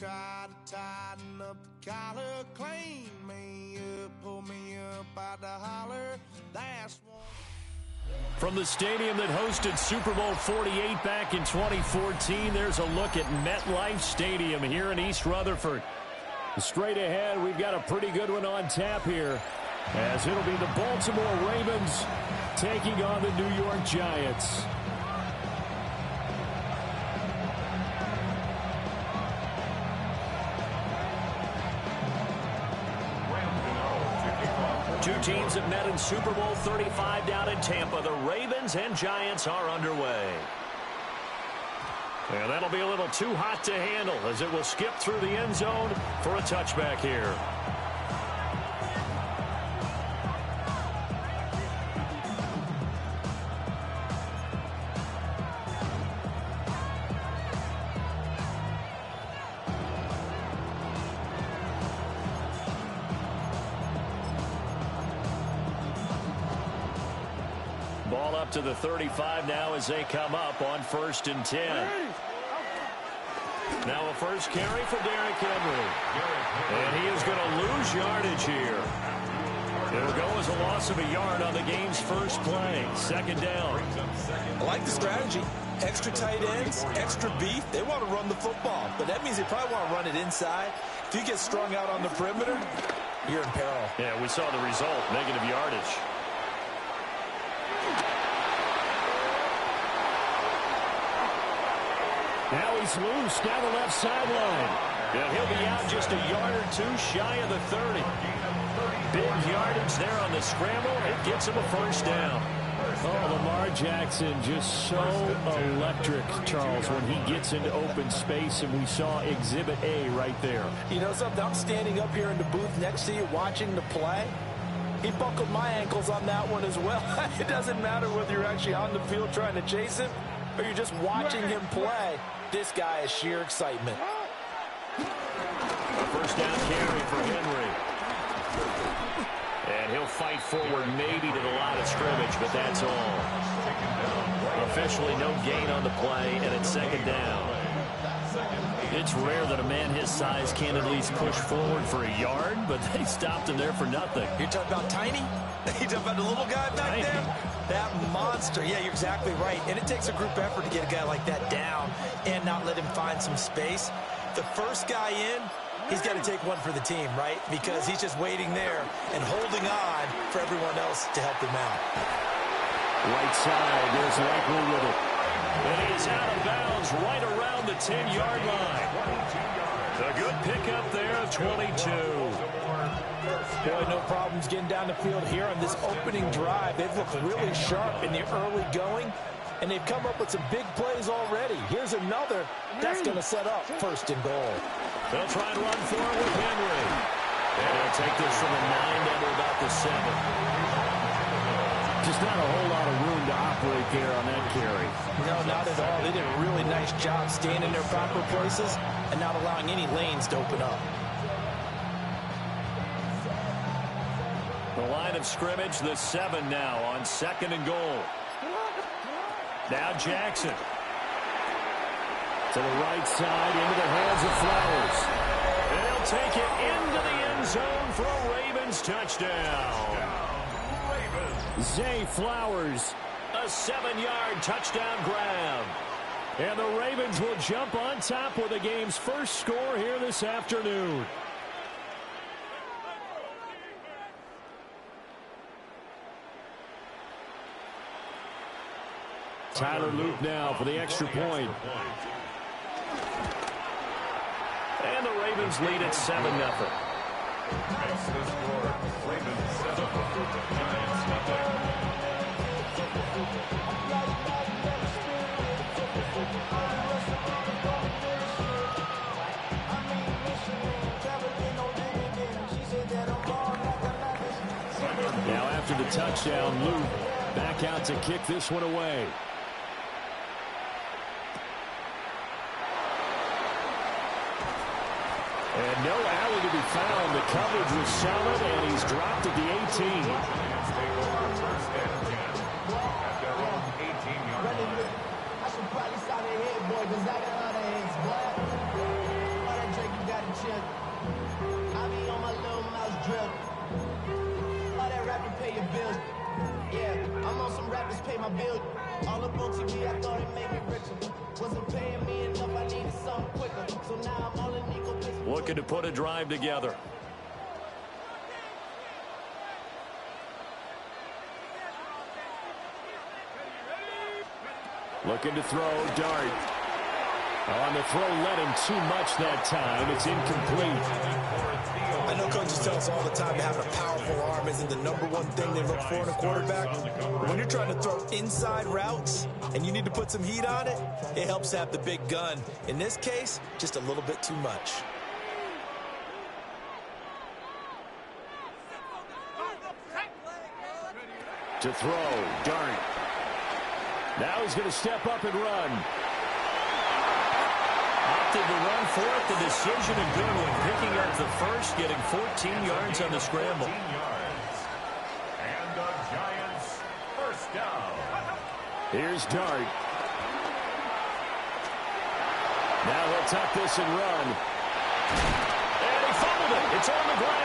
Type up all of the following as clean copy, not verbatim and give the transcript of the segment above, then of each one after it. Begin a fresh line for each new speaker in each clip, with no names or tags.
try to tighten up the collar, clean me up, pull me up by the holler. That's one.
From the stadium that hosted Super Bowl 48 back in 2014, there's a look at MetLife Stadium here in East Rutherford. Straight ahead, we've got a pretty good one on tap here, as it'll be the Baltimore Ravens taking on the New York Giants. Two teams have met in Super Bowl 35 down in Tampa. The Ravens and Giants are underway. And that'll be a little too hot to handle as it will skip through the end zone for a touchback here. Ball up to the 35 now as they come up on 1st and 10. Now a first carry for Derrick Henry. And he is going to lose yardage here. It'll go as a loss of a yard on the game's first play. 2nd down.
I like the strategy. Extra tight ends, extra beef. They want to run the football, but that means they probably want to run it inside. If you get strung out on the perimeter, you're in peril.
Yeah, we saw the result, negative yardage. Now he's loose down the left sideline. And he'll be out just a yard or two shy of the 30. Big yardage there on the scramble. It gets him a first down. Oh, Lamar Jackson just so electric, Charles, when he gets into open space, and we saw Exhibit A right there.
You know something? I'm standing up here in the booth next to you watching the play. He buckled my ankles on that one as well. It doesn't matter whether you're actually on the field trying to chase him or you're just watching him play. This guy is sheer excitement.
A first down carry for Henry. And he'll fight forward maybe to the line of scrimmage, but that's all. Officially no gain on the play, and it's 2nd down. It's rare that a man his size can't at least push forward for a yard, but they stopped him there for nothing.
You're talking about tiny? You're talking about the little guy back there? That monster. Yeah, you're exactly right. And it takes a group effort to get a guy like that down and not let him find some space. The first guy in, he's got to take one for the team, right? Because he's just waiting there and holding on for everyone else to help him out.
Right side, there's Likely with it. And he's out of bounds right around the 10-yard line. A good pickup there of 22.
Boy, no problems getting down the field here on this opening drive. They've looked really sharp in the early going, and they've come up with some big plays already. Here's another. That's going to set up 1st and goal.
They'll try and run for it with Henry. And he'll take this from the 9 down to about the 7. Just not a whole lot of room to operate there on that carry.
No, not at all. They did a really nice job staying in their proper places and not allowing any lanes to open up.
The line of scrimmage, the 7 now on 2nd and goal. Now Jackson. To the right side, into the hands of Flowers. And he'll take it into the end zone for a Ravens touchdown. Zay Flowers, a 7-yard touchdown grab. And the Ravens will jump on top with the game's first score here this afternoon. Tyler Luke now for the extra point. And the Ravens lead at 7-0. Now after the touchdown, Luke back out to kick this one away. And no alley to be found. The coverage was solid, and he's dropped at the 18. Looking to put a drive together. Looking to throw, Dart. On the throw, let him too much that time. It's incomplete.
I know coaches tell us all the time that having a powerful arm isn't the #1 thing they look for in a quarterback. When you're trying to throw inside routes and you need to put some heat on it, it helps to have the big gun. In this case, just a little bit too much.
To throw, Dart. Now he's going to step up and run. Opted to run for it. The decision a good one. Picking up the first, getting 14 yards on the scramble.
And the Giants first down.
Here's Dart. Now he'll tuck this and run. And he fumbled it. It's on the ground.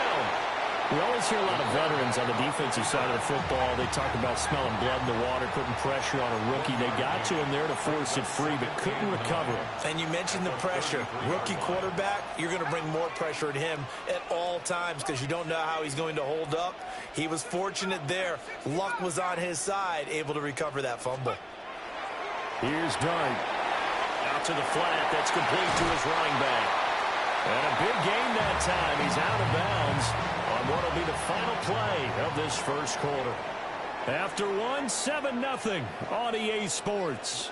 We always hear a lot of veterans on the defensive side of the football. They talk about smelling blood in the water, putting pressure on a rookie. They got to him there to force it free, but couldn't recover it.
And you mentioned the pressure. Rookie quarterback, you're going to bring more pressure at him at all times because you don't know how he's going to hold up. He was fortunate there. Luck was on his side, able to recover that fumble.
Here's Dart. Out to the flat. That's complete to his running back. And a big gain that time. He's out of bounds on what will be the final play of this first quarter. After one, 7-0 on EA Sports.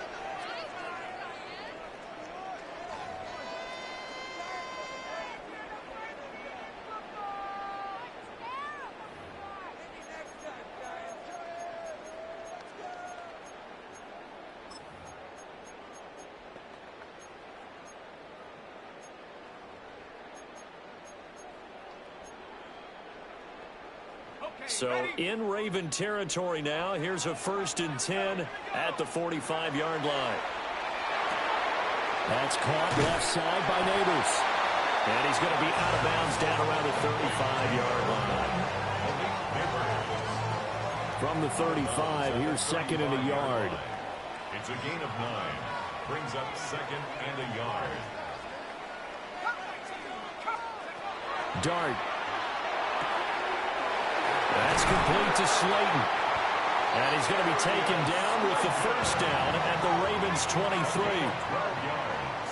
So in Raven territory now. Here's a 1st and 10 at the 45-yard line. That's caught left side by Neighbors. And he's going to be out of bounds down around the 35-yard line. From the 35, here's 2nd and a yard.
It's a gain of 9. Brings up 2nd and a yard.
Dart. That's complete to Slayton. And he's going to be taken down with the first down at the Ravens' 23.
12 yards.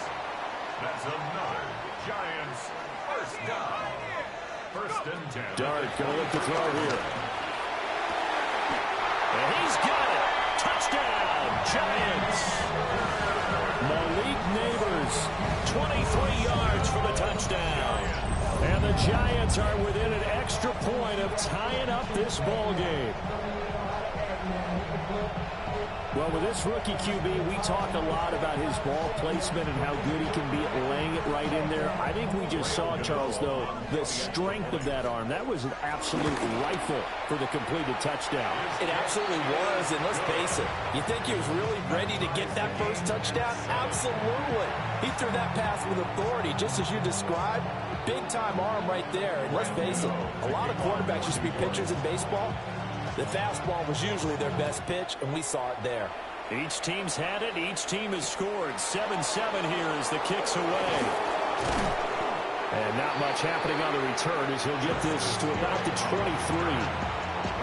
That's another Giants first down. 1st and 10.
Dart going to look to throw here. And he's got it. Touchdown, Giants. Malik Neighbors, 23 yards for the touchdown. And the Giants are within an extra point of tying up this ball game. Well, with this rookie QB, we talk a lot about his ball placement and how good he can be at laying it right in there. I think we just saw, Charles, though, the strength of that arm. That was an absolute rifle for the completed touchdown.
It absolutely was, and let's face it, you think he was really ready to get that first touchdown? Absolutely. He threw that pass with authority, just as you described. Big-time arm right there, and let's face it, a lot of quarterbacks used to be pitchers in baseball. The fastball was usually their best pitch, and we saw it there.
Each team's had it. Each team has scored. 7-7 here as the kick's away. And not much happening on the return as he'll get this to about the 23.
The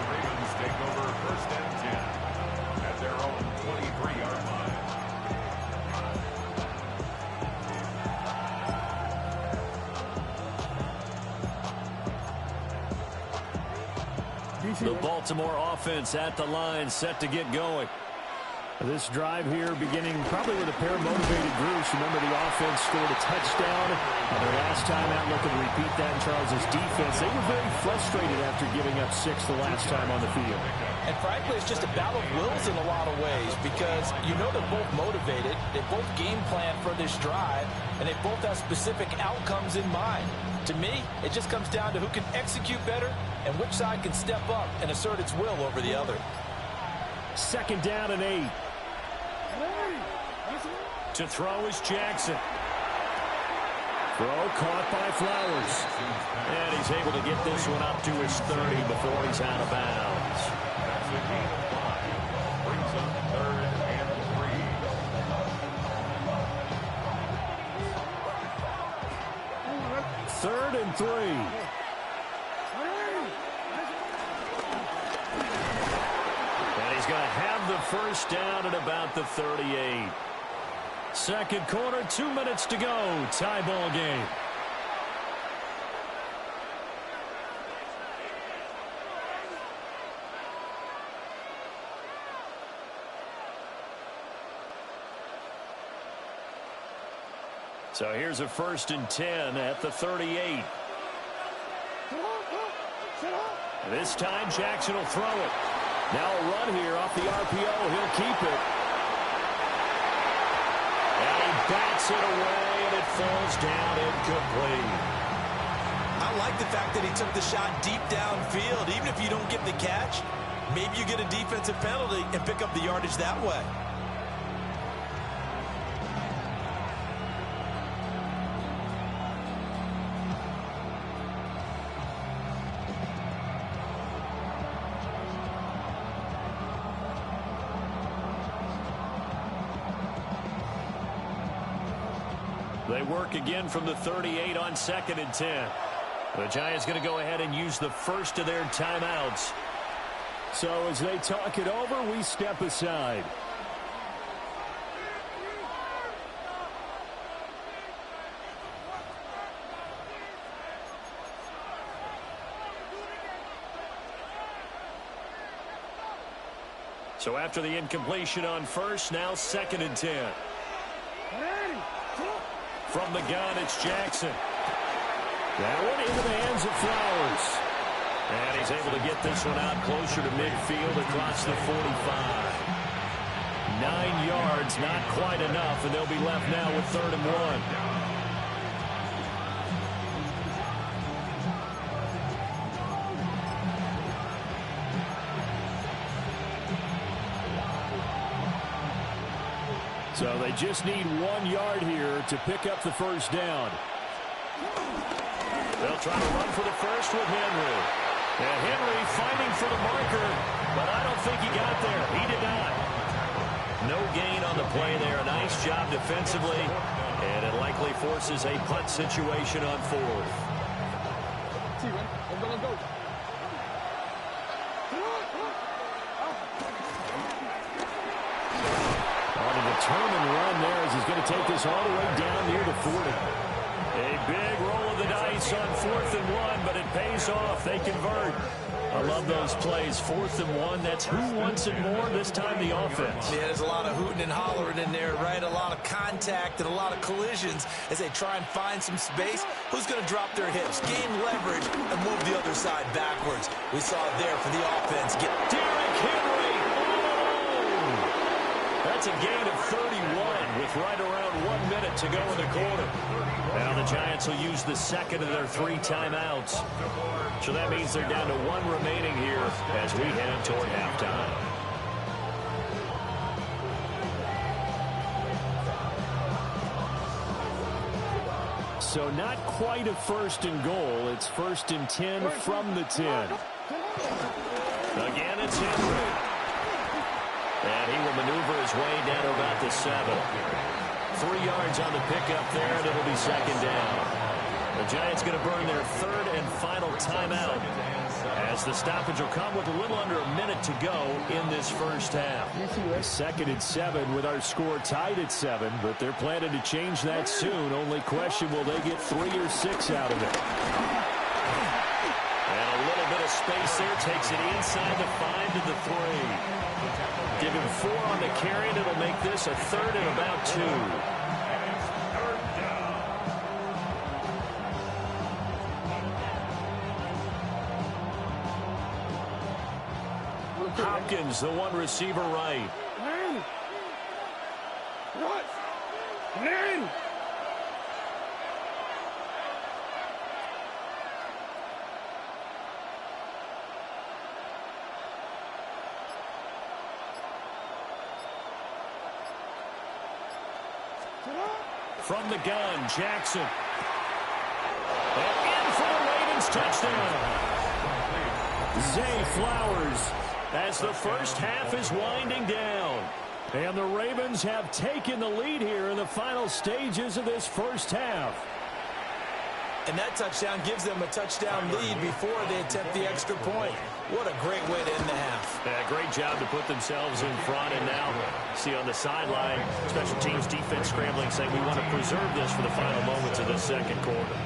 Ravens take over 1st and 10 at their own 23-yard line.
The Baltimore offense at the line, set to get going. This drive here beginning probably with a pair of motivated groups. Remember, the offense scored a touchdown on their last time out. Looking to repeat that in Charles's defense. They were very frustrated after giving up 6 the last time on the field.
And frankly, it's just a battle of wills in a lot of ways because you know they're both motivated. They both game plan for this drive, and they both have specific outcomes in mind. To me, it just comes down to who can execute better and which side can step up and assert its will over the other.
2nd down and 8. To throw is Jackson. Throw caught by Flowers. And he's able to get this one up to his 30 before he's out of bounds.
That's a gain of 5. Brings up 3rd and
3rd and 3. And he's going to have the first down at about the 38. Second quarter, 2 minutes to go. Tie ball game. So here's a 1st and 10 at the 38. This time Jackson will throw it. Now a run here off the RPO. He'll keep it. And he bats it away, and it falls down incomplete.
I like the fact that he took the shot deep downfield. Even if you don't get the catch, maybe you get a defensive penalty and pick up the yardage that way.
They work again from the 38 on 2nd and 10. The Giants going to go ahead and use the first of their timeouts. So as they talk it over, we step aside. So after the incompletion on first, now 2nd and 10. From the gun, it's Jackson. That one into the hands of Flowers. And he's able to get this one out closer to midfield across the 45. 9 yards, not quite enough, and they'll be left now with 3rd and 1. So they just need 1 yard here to pick up the first down. They'll try to run for the first with Henry. And Henry fighting for the marker, but I don't think he got there. He did not. No gain on the play there. Nice job defensively, and it likely forces a punt situation on 4th.
Let's go.
Determined run there as he's going to take this all the way down near the 40. A big roll of the dice on 4th and 1, but it pays off. They convert. I love those plays. 4th and 1. That's who wants it more, this time the offense.
Yeah, there's a lot of hooting and hollering in there, right? A lot of contact and a lot of collisions as they try and find some space. Who's going to drop their hips, gain leverage, and move the other side backwards? We saw it there for the offense.
Derrick Henry. That's a gain of 31 with right around 1 minute to go in the quarter. Now the Giants will use the second of their 3 timeouts. So that means they're down to 1 remaining here as we head toward halftime. So not quite a 1st and goal. It's 1st and 10 from the 10. Again, it's Henry. And he will maneuver his way down to about the 7. 3 yards on the pickup there, and it'll be 2nd down. The Giants going to burn their 3rd and final timeout as the stoppage will come with a little under a minute to go in this first half. 2nd and 7 with our score tied at 7, but they're planning to change that soon. Only question, will they get 3 or 6 out of it? And a little bit of space there, takes it inside the 5 to the 3. Give him 4 on the carry, and it'll make this a 3rd and about 2. Hopkins, the one receiver right. From the gun, Jackson. And in for the Ravens touchdown. Zay Flowers as the first half is winding down. And the Ravens have taken the lead here in the final stages of this first half.
And that touchdown gives them a touchdown lead before they attempt the extra point. What a great way to end the half.
Yeah, great job to put themselves in front. And now, see on the sideline, special teams defense scrambling, saying we want to preserve this for the final moments of this second quarter.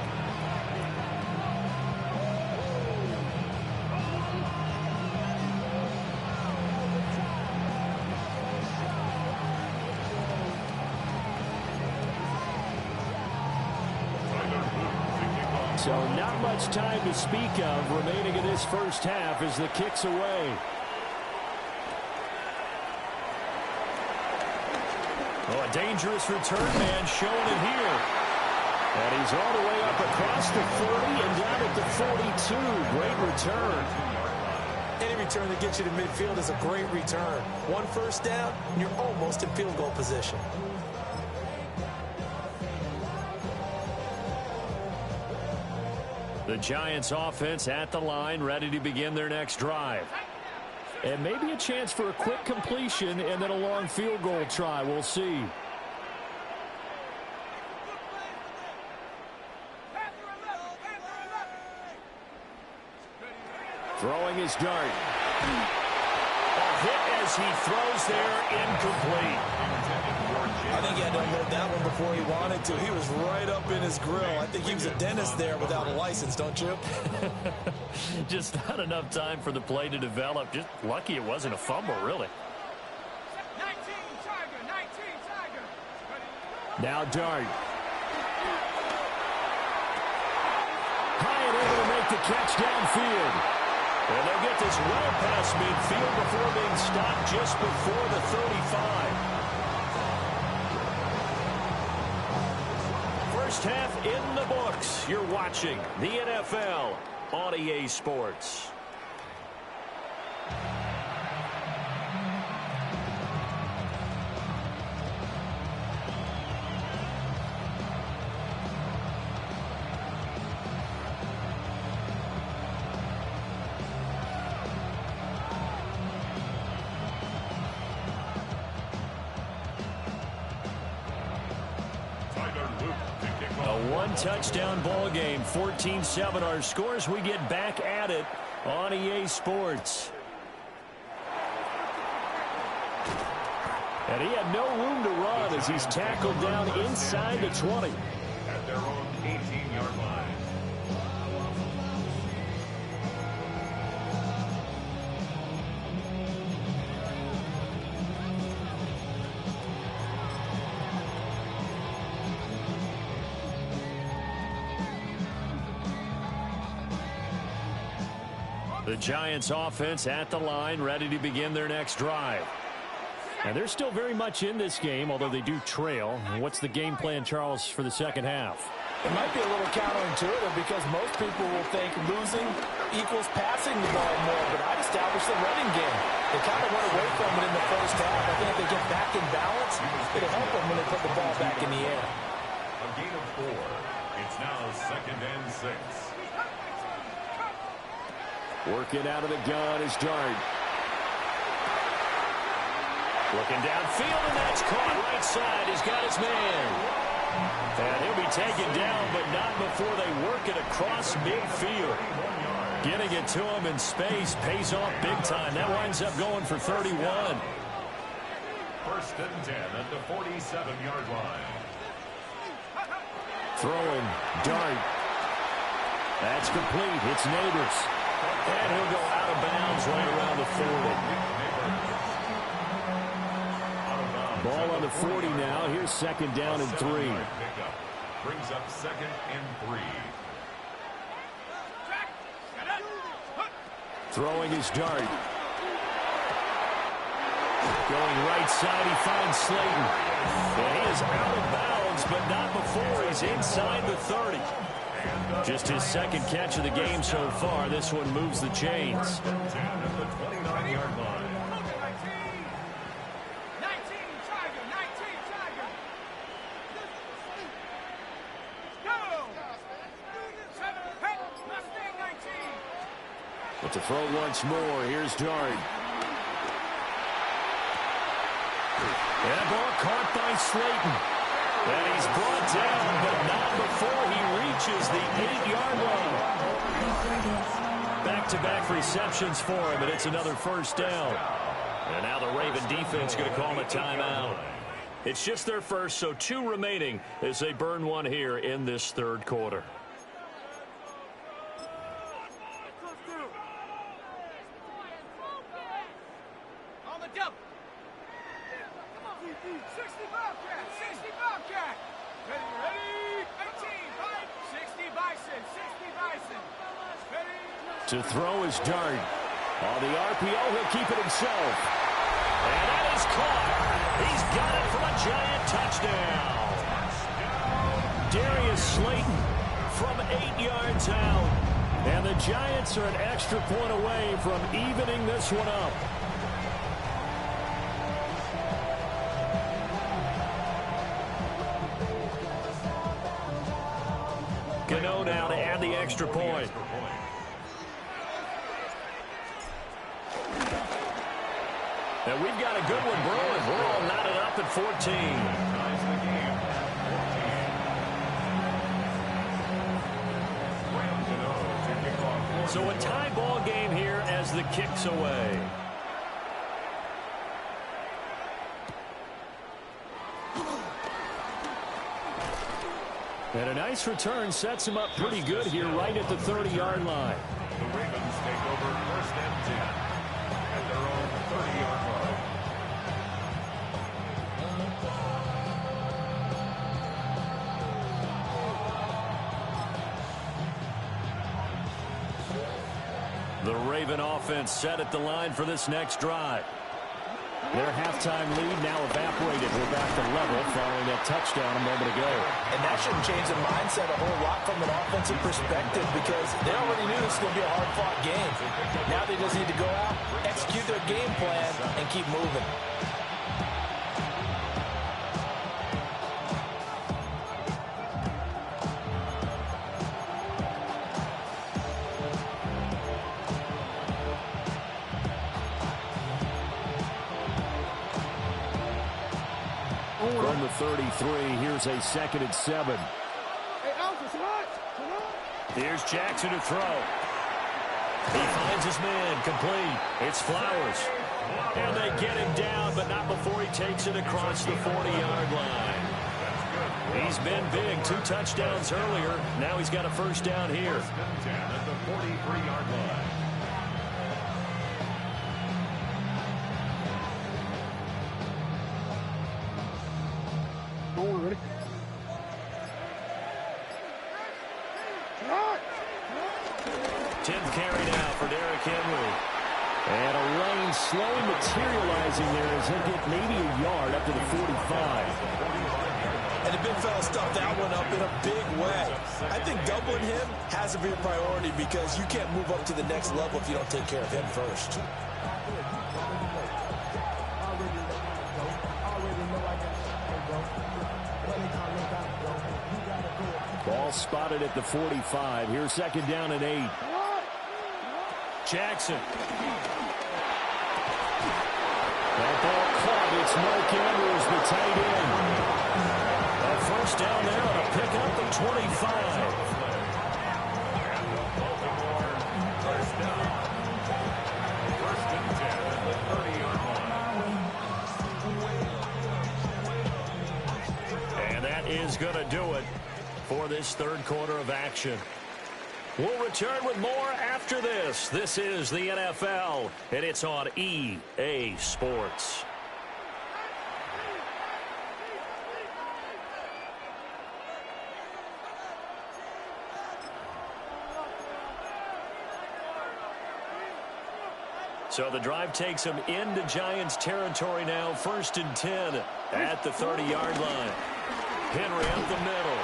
So not much time to speak of remaining in this first half as the kick's away. Oh, a dangerous return man showing it here. And he's all the way up across the 40 and down at the 42. Great return.
Any return that gets you to midfield is a great return. One first down, and you're almost in field goal position.
The Giants offense at the line, ready to begin their next drive. And maybe a chance for a quick completion and then a long field goal try. We'll see. Throwing his dart. A hit as he throws there, incomplete.
I think he had to unload that one before he wanted to. He was right up in his grill. I think he was a dentist there without a license, don't you?
Just not enough time for the play to develop. Just lucky it wasn't a fumble, really.
19 Tiger.
Now Dart. Hyatt able to make the catch downfield. And they'll get this well past midfield before being stopped just before the 35. First half in the books. You're watching the NFL on EA Sports. Touchdown ball game, 14-7 our scores. We get back at it on EA Sports. And he had no room to run as he's tackled down inside the 20.
At their own 18-yard line.
The Giants offense at the line, ready to begin their next drive. And they're still very much in this game, although they do trail. What's the game plan, Charles, for the second half?
It might be a little counterintuitive because most people will think losing equals passing the ball more, but I'd establish the running game. They kind of went away from it in the first half. I think if they get back in balance, it'll help them when they put the ball back in the air.
A gain of 4. It's now 2nd and 6.
Working out of the gun is Dart. Looking downfield, and that's caught right side. He's got his man. And he'll be taken down, but not before they work it across midfield. Getting it to him in space pays off big time. That winds up going for 31.
1st and 10 at the 47-yard line.
Throwing, Dart. That's complete. It's Neighbors. And he'll go out of bounds right around the 40. Ball on the 40 now. Here's 2nd down and 3.
Brings up 2nd and 3.
Throwing his Dart. Going right side, he finds Slayton. And he is out of bounds, but not before he's inside the 30. Just his 2nd catch of the game so far. This one moves the chains.
10 at the 29-yard line.
19 Tiger. Go! Mustang 19.
But to throw once more, here's Dart. And ball caught by Slayton. And he's brought down, but not before he reaches the 8-yard line. Back-to-back receptions for him, and it's another first down. And now the Raven defense going to call a timeout. It's just their first, so 2 remaining as they burn one here in this third quarter.
On the double. 60 Bobcat, 60 Bobcat. Ready, 18, 60 Bison, 60 Bison. Ready.
To throw his dart. On the RPO, he'll keep it himself. And that is caught. He's got it for a Giant touchdown. Darius Slayton from 8 yards out. And the Giants are an extra point away from evening this one up. Gano now to add the extra point. And we've got a good one brewing. We're all knotted up at 14. So a tie ball game here as the kick's away. And a nice return sets him up pretty good here right at the 30-yard line.
The Ravens take over first and 10 at their own 30-yard line.
The Raven offense set at the line for this next drive. Their halftime lead now evaporated. We're back to level following that touchdown a moment ago.
And that shouldn't change the mindset a whole lot from an offensive perspective because they already knew this was going to be a hard-fought game. Now they just need to go out, execute their game plan, and keep moving.
From the 33, here's a 2nd and 7. Here's Jackson to throw. He finds his man, complete. It's Flowers. And they get him down, but not before he takes it across the 40-yard line. He's been big, 2 touchdowns earlier. Now he's got a first down here.
First and 10 at the 43-yard line.
Ready?
10th carry now for Derrick Henry. And a lane slowly materializing there as he'll get maybe a yard up to the 45.
And the big fella stuffed that one up in a big way. I think doubling him has to be a priority because you can't move up to the next level if you don't take care of him first.
Ball spotted at the 45. Here's 2nd down and 8. Jackson. That ball caught. It's Mark Andrews, the tight end. A first down there on a pickup at 25.
First down. First and 10 at the 30-yard line.
And that is going to do it for this third quarter of action. We'll return with more after this. This is the NFL, and it's on EA Sports. So the drive takes him into Giants territory now. 1st and 10 at the 30-yard line. Henry up the middle.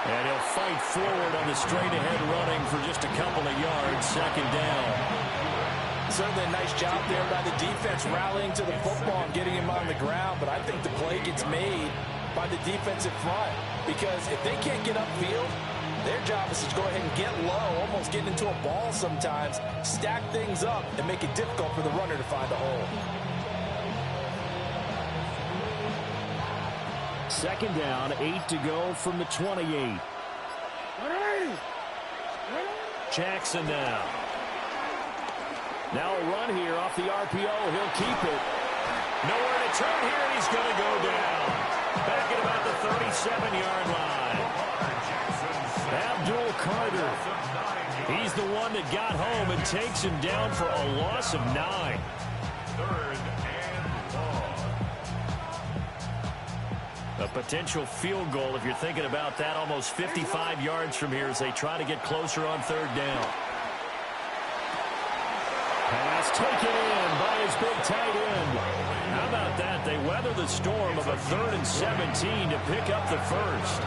And he'll fight forward on the straight-ahead running for just a couple of yards. 2nd down.
Certainly a nice job there by the defense rallying to the football and getting him on the ground. But I think the play gets made by the defensive front. Because if they can't get upfield, their job is to go ahead and get low, almost get into a ball sometimes, stack things up, and make it difficult for the runner to find a hole.
Second down, 8 to go from the 28. Jackson now. Now a run here off the RPO. He'll keep it. Nowhere to turn here, and he's going to go down. Back at about the 37-yard line. Abdul Carter. He's the one that got home and takes him down for a loss of 9.
Third and long.
A potential field goal, if you're thinking about that, almost 55 yards from here as they try to get closer on third down. Pass taken in by his big tight end. How about that? They weather the storm of a 3rd and 17 to pick up the first.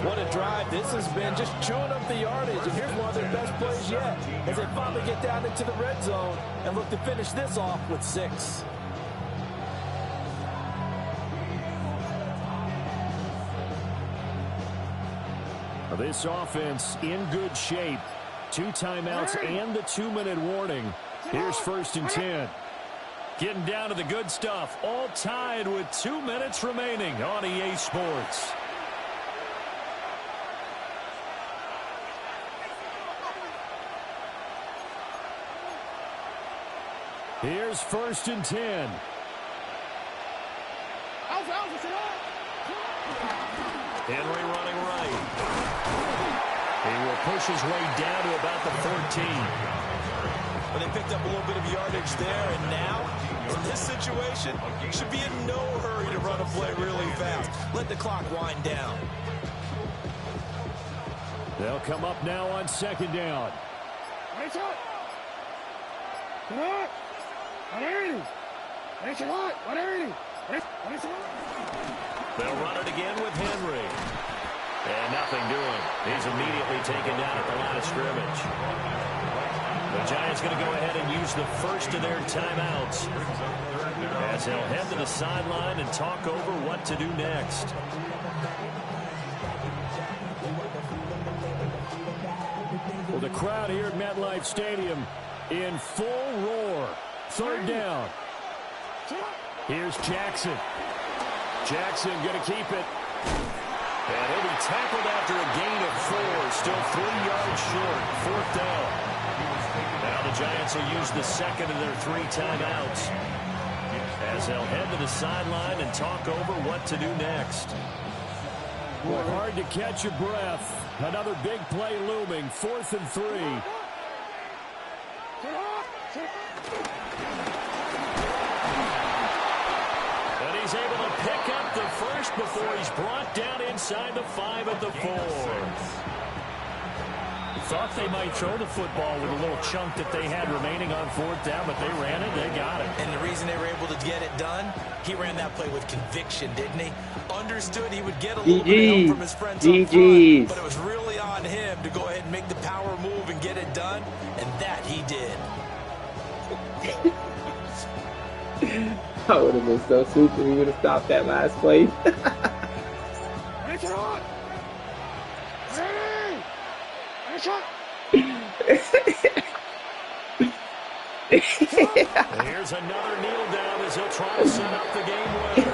What a drive this has been, just chewing up the yardage. And here's one of their best plays yet as they finally get down into the red zone and look to finish this off with 6.
This offense in good shape. 2 timeouts and the 2-minute warning. Here's 1st and 10. Getting down to the good stuff. All tied with 2 minutes remaining on EA Sports. Here's 1st and 10. Henry running right. He will push his way down to about the 14.
But they picked up a little bit of yardage there, and now, in this situation, should be in no hurry to run a play really fast. Let the clock wind down.
They'll come up now on 2nd down. They'll run it again with Henry. And nothing doing. He's immediately taken down at the line of scrimmage. The Giants going to go ahead and use the first of their timeouts as they'll head to the sideline and talk over what to do next. Well, the crowd here at MetLife Stadium in full roar. 3rd down. Here's Jackson. Jackson going to keep it. And he'll be tackled after a gain of 4. Still 3 yards short. 4th down. Now the Giants will use the second of their 3 timeouts as they'll head to the sideline and talk over what to do next. Well, hard to catch your breath. Another big play looming. 4th and 3. And he's able to pick up the first before he's brought down inside the 5 at the 4. Thought they might throw the football with a little chunk that they had remaining on 4th down, but they ran it, they got it.
And the reason they were able to get it done, he ran that play with conviction, didn't he? Understood he would get a little bit of help from his friends up front, but it was really on him to go ahead and make the power move and get it done, and that he did.
I would have been so super. We would have stopped that last play.
Here's another kneel down as he'll try to set up the game winner.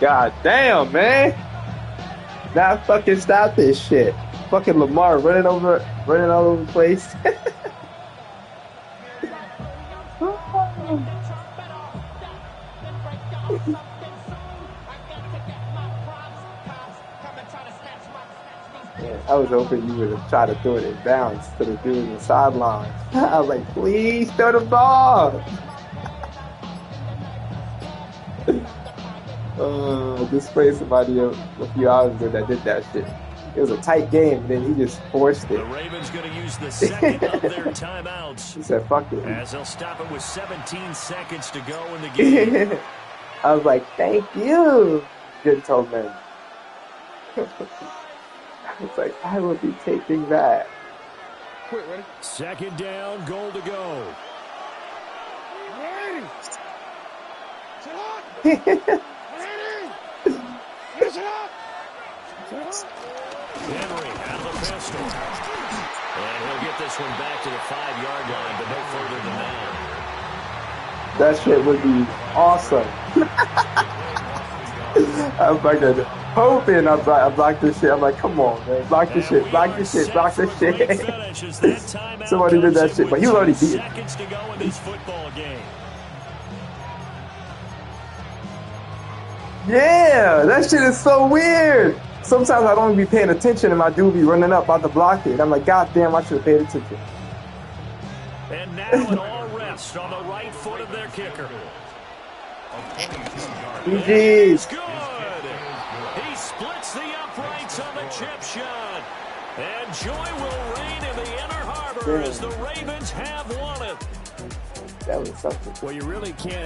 God damn, man. Now fucking stop this shit. Fucking Lamar running all over the place. I was hoping you would have tried to throw it in bounds to the dude in the sideline. I was like, please throw the ball. Just played somebody a few hours ago that did that shit. It was a tight game, and then he just forced it.
The Ravens going to use the second of their timeouts.
He said, fuck it.
As they'll stop it with 17 seconds to go in the game.
I was like, thank you, gentlemen. It's like, I will be taking that.
Quick, ready?
2nd down, goal to go.
Ready! Sit up! Ready! Finish it up!
Henry out of the pistol. And he'll get this one back to the 5-yard line, but no further than that.
That shit would be awesome. I'm fucking hoping I block this shit. I'm like, come on, man. Block this shit. Block this shit. Block this shit. Somebody did that shit, but he was already beaten.
Seconds to go in this football game.
Yeah, that shit is so weird. Sometimes I don't be paying attention and my dude be running up about to block it. I'm like, God damn, I should have paid attention.
And now it all rests on the right foot of their kicker.
GG's.
Good. He splits the uprights on the chip shot. And joy will reign in the inner harbor as the Ravens have won it.
That was something.
Well, you really can't